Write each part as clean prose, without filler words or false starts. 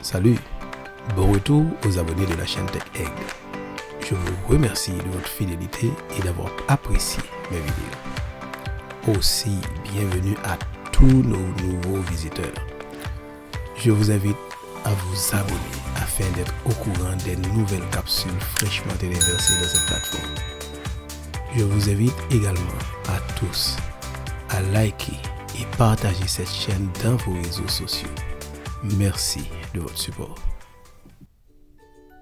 Salut, bon retour aux abonnés de la chaîne TechEgg. Je vous remercie de votre fidélité et d'avoir apprécié mes vidéos. Aussi, bienvenue à tous nos nouveaux visiteurs. Je vous invite à vous abonner afin d'être au courant des nouvelles capsules fraîchement téléversées dans cette plateforme. Je vous invite également à tous à liker et partager cette chaîne dans vos réseaux sociaux. Merci de votre support.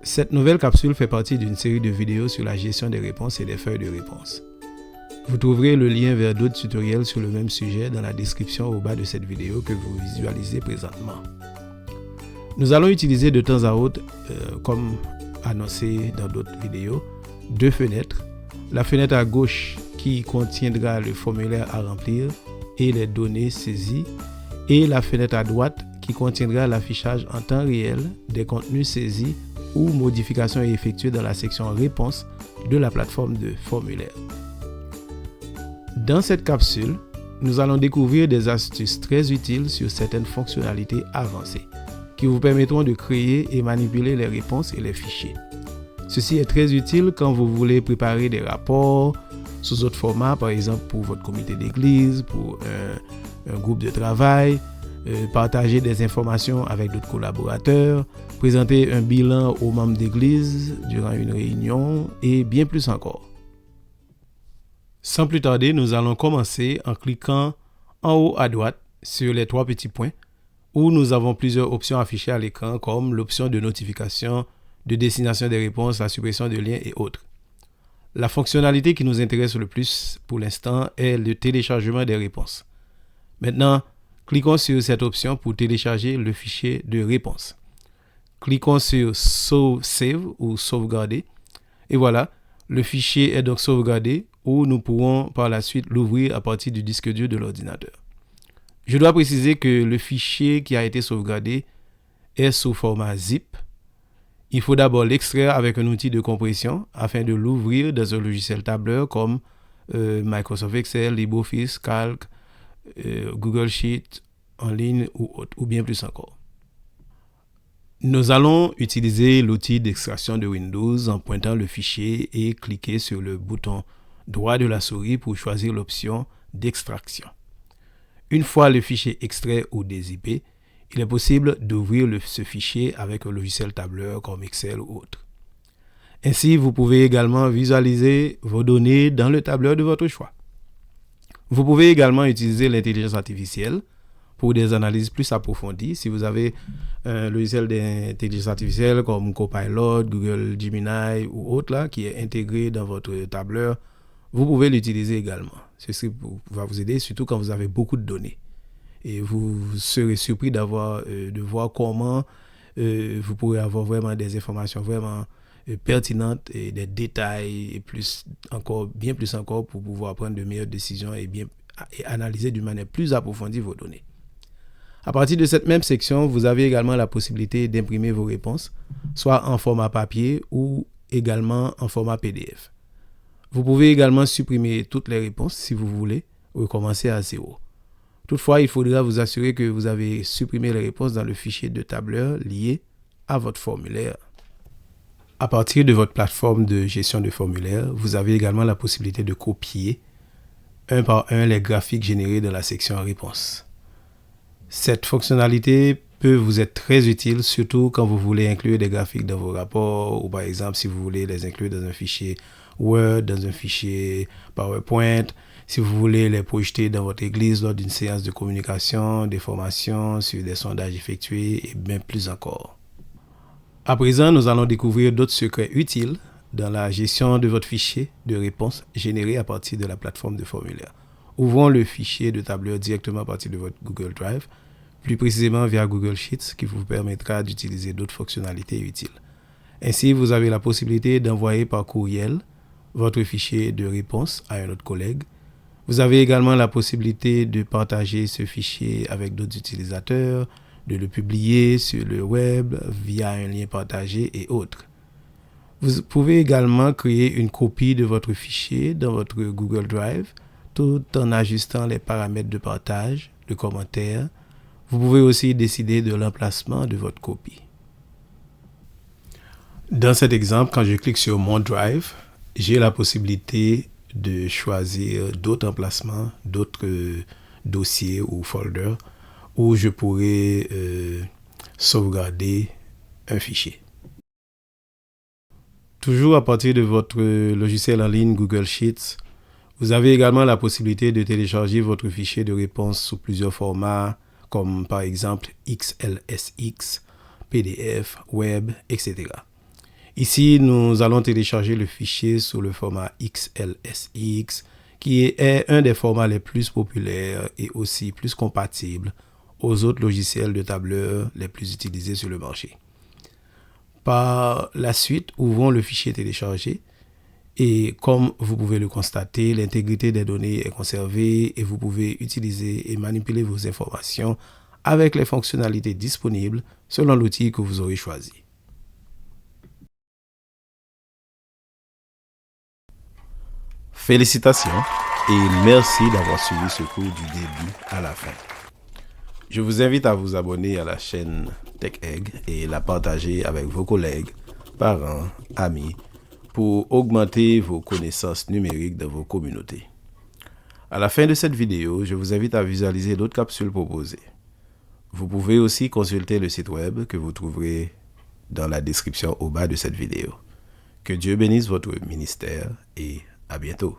Cette nouvelle capsule fait partie d'une série de vidéos sur la gestion des réponses et des feuilles de réponse. Vous trouverez le lien vers d'autres tutoriels sur le même sujet dans la description au bas de cette vidéo que vous visualisez présentement. Nous allons utiliser de temps à autre, comme annoncé dans d'autres vidéos, deux fenêtres. La fenêtre à gauche qui contiendra le formulaire à remplir et les données saisies, et la fenêtre à droite qui contiendra l'affichage en temps réel des contenus saisis ou modifications effectuées dans la section réponse de la plateforme de formulaire. Dans cette capsule, nous allons découvrir des astuces très utiles sur certaines fonctionnalités avancées qui vous permettront de créer et manipuler les réponses et les fichiers. Ceci est très utile quand vous voulez préparer des rapports sous autre format, par exemple pour votre comité d'église, pour un groupe de travail, partager des informations avec d'autres collaborateurs, présenter un bilan aux membres d'église durant une réunion et bien plus encore. Sans plus tarder, nous allons commencer en cliquant en haut à droite sur les trois petits points où nous avons plusieurs options affichées à l'écran comme l'option de notification, de destination des réponses, la suppression de liens et autres. La fonctionnalité qui nous intéresse le plus pour l'instant est le téléchargement des réponses. Maintenant, cliquons sur cette option pour télécharger le fichier de réponse. Cliquons sur Save ou sauvegarder. Et voilà, le fichier est donc sauvegardé où nous pourrons par la suite l'ouvrir à partir du disque dur de l'ordinateur. Je dois préciser que le fichier qui a été sauvegardé est sous format zip. Il faut d'abord l'extraire avec un outil de compression afin de l'ouvrir dans un logiciel tableur comme Microsoft Excel, LibreOffice, Calc, Google Sheet en ligne ou bien plus encore. Nous allons utiliser l'outil d'extraction de Windows en pointant le fichier et cliquer sur le bouton droit de la souris pour choisir l'option d'extraction. Une fois le fichier extrait ou dézippé, il est possible d'ouvrir ce fichier avec un logiciel tableur comme Excel ou autre. Ainsi, vous pouvez également visualiser vos données dans le tableur de votre choix. Vous pouvez également utiliser l'intelligence artificielle pour des analyses plus approfondies. Si vous avez un logiciel d'intelligence artificielle comme Copilot, Google Gemini ou autre là, qui est intégré dans votre tableur, vous pouvez l'utiliser également. Ceci va vous aider, surtout quand vous avez beaucoup de données. Et vous serez surpris de voir comment vous pourrez avoir vraiment des informations vraiment pertinentes et des détails et bien plus encore pour pouvoir prendre de meilleures décisions et analyser d'une manière plus approfondie vos données. À partir de cette même section, vous avez également la possibilité d'imprimer vos réponses, soit en format papier ou également en format PDF. Vous pouvez également supprimer toutes les réponses si vous voulez recommencer à zéro. Toutefois, il faudra vous assurer que vous avez supprimé les réponses dans le fichier de tableur lié à votre formulaire. À partir de votre plateforme de gestion de formulaire, vous avez également la possibilité de copier un par un les graphiques générés dans la section réponses. Cette fonctionnalité peut vous être très utile, surtout quand vous voulez inclure des graphiques dans vos rapports ou par exemple si vous voulez les inclure dans un fichier Word, dans un fichier PowerPoint, si vous voulez les projeter dans votre église lors d'une séance de communication, des formations, sur des sondages effectués et bien plus encore. À présent, nous allons découvrir d'autres secrets utiles dans la gestion de votre fichier de réponse généré à partir de la plateforme de formulaire. Ouvrons le fichier de tableur directement à partir de votre Google Drive, plus précisément via Google Sheets, qui vous permettra d'utiliser d'autres fonctionnalités utiles. Ainsi, vous avez la possibilité d'envoyer par courriel votre fichier de réponse à un autre collègue. Vous avez également la possibilité de partager ce fichier avec d'autres utilisateurs, de le publier sur le web via un lien partagé et autres. Vous pouvez également créer une copie de votre fichier dans votre Google Drive tout en ajustant les paramètres de partage, de commentaires. Vous pouvez aussi décider de l'emplacement de votre copie. Dans cet exemple, quand je clique sur mon Drive, j'ai la possibilité de choisir d'autres emplacements, d'autres dossiers ou folders où je pourrais sauvegarder un fichier. Toujours à partir de votre logiciel en ligne Google Sheets, vous avez également la possibilité de télécharger votre fichier de réponse sous plusieurs formats, comme par exemple XLSX, PDF, Web, etc. Ici, nous allons télécharger le fichier sous le format XLSX, qui est un des formats les plus populaires et aussi plus compatibles aux autres logiciels de tableur les plus utilisés sur le marché. Par la suite, ouvrons le fichier téléchargé et comme vous pouvez le constater, l'intégrité des données est conservée et vous pouvez utiliser et manipuler vos informations avec les fonctionnalités disponibles selon l'outil que vous aurez choisi. Félicitations et merci d'avoir suivi ce cours du début à la fin. Je vous invite à vous abonner à la chaîne TechEgg et la partager avec vos collègues, parents, amis, pour augmenter vos connaissances numériques dans vos communautés. À la fin de cette vidéo, je vous invite à visualiser d'autres capsules proposées. Vous pouvez aussi consulter le site web que vous trouverez dans la description au bas de cette vidéo. Que Dieu bénisse votre ministère et à bientôt.